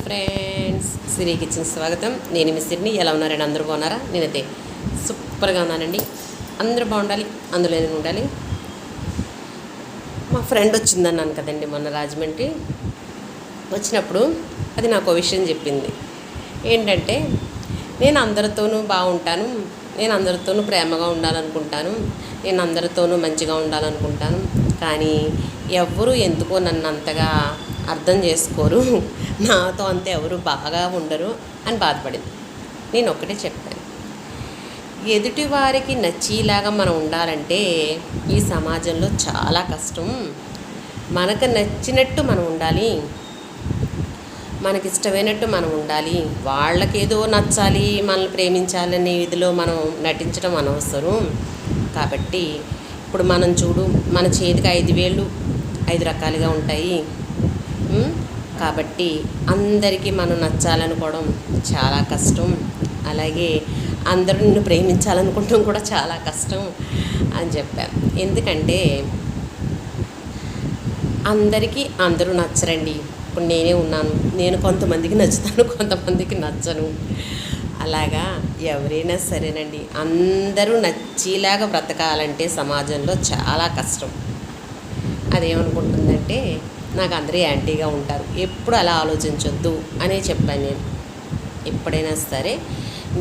Friends, సిరి kitchen స్వాగతం. నేను మీ సిరిని. ఎలా ఉన్నారండి? అందరూ బాగున్నారా? నేనైతే సూపర్గా ఉన్నానండి. అందరూ బాగుండాలి, అందులో నేను ఉండాలి. మా ఫ్రెండ్ వచ్చిందన్నాను కదండి మొన్న రాజమండ్రి. వచ్చినప్పుడు అది నాకు ఒక విషయం చెప్పింది. ఏంటంటే, నేను అందరితోనూ బాగుంటాను, నేను అందరితోనూ ప్రేమగా ఉండాలనుకుంటాను, నేను అందరితోనూ మంచిగా ఉండాలనుకుంటాను, కానీ ఎవ్వరూ ఎందుకో నన్ను అంతగా అర్థం చేసుకోరు, నాతో అంతే ఎవరు బాగా ఉండరు అని బాధపడింది. నేను ఒక్కటే చెప్పాను, ఎదుటి వారికి నచ్చేలాగా మనం ఉండాలంటే ఈ సమాజంలో చాలా కష్టం. మనకు నచ్చినట్టు మనం ఉండాలి, మనకిష్టమైనట్టు మనం ఉండాలి. వాళ్ళకేదో నచ్చాలి, మనల్ని ప్రేమించాలనే ఇదిలో మనం నటించడం అనవసరం. కాబట్టి ఇప్పుడు మనం చూడు, మన చేతికి 5 వేళ్ళు 5 రకాలుగా ఉంటాయి. కాబట్టి అందరికీ మనం నచ్చాలనుకోవడం చాలా కష్టం. అలాగే అందరూ నిన్ను ప్రేమించాలనుకోవడం కూడా చాలా కష్టం అని చెప్పాను. ఎందుకంటే అందరికీ అందరూ నచ్చరండి. ఇప్పుడు నేనే ఉన్నాను, నేను కొంతమందికి నచ్చుతాను, కొంతమందికి నచ్చను. అలాగా ఎవరైనా సరేనండి, అందరూ నచ్చేలాగా బ్రతకాలంటే సమాజంలో చాలా కష్టం. అదేమనుకుంటుందంటే, నాకు అందరూ యాంటీగా ఉంటారు, ఎప్పుడు అలా ఆలోచించొద్దు అనే చెప్పాను నేను. ఎప్పుడైనా సరే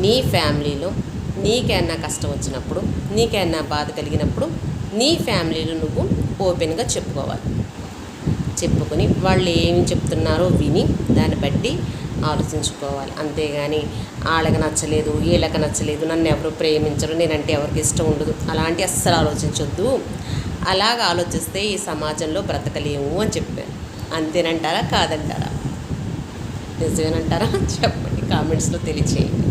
నీ ఫ్యామిలీలో నీకేమన్నా కష్టం వచ్చినప్పుడు, నీకేమన్నా బాధ కలిగినప్పుడు నీ ఫ్యామిలీలో నువ్వు ఓపెన్గా చెప్పుకోవాలి. చెప్పుకొని వాళ్ళు ఏమి చెప్తున్నారో విని దాన్ని బట్టి ఆలోచించుకోవాలి. అంతేగాని వాళ్ళకి నచ్చలేదు, వీళ్ళకి నచ్చలేదు, నన్ను ఎవరు ప్రేమించరు, నేనంటే ఎవరికి ఇష్టం ఉండదు, అలాంటి అస్సలు ఆలోచించొద్దు. అలాగ ఆలోచిస్తే ఈ సమాజంలో బ్రతకలేము అని చెప్పాను. అంతేనంటారా, కాదంటారా? నిజమేనంటారా? చెప్పండి, కామెంట్స్లో తెలియచేయండి.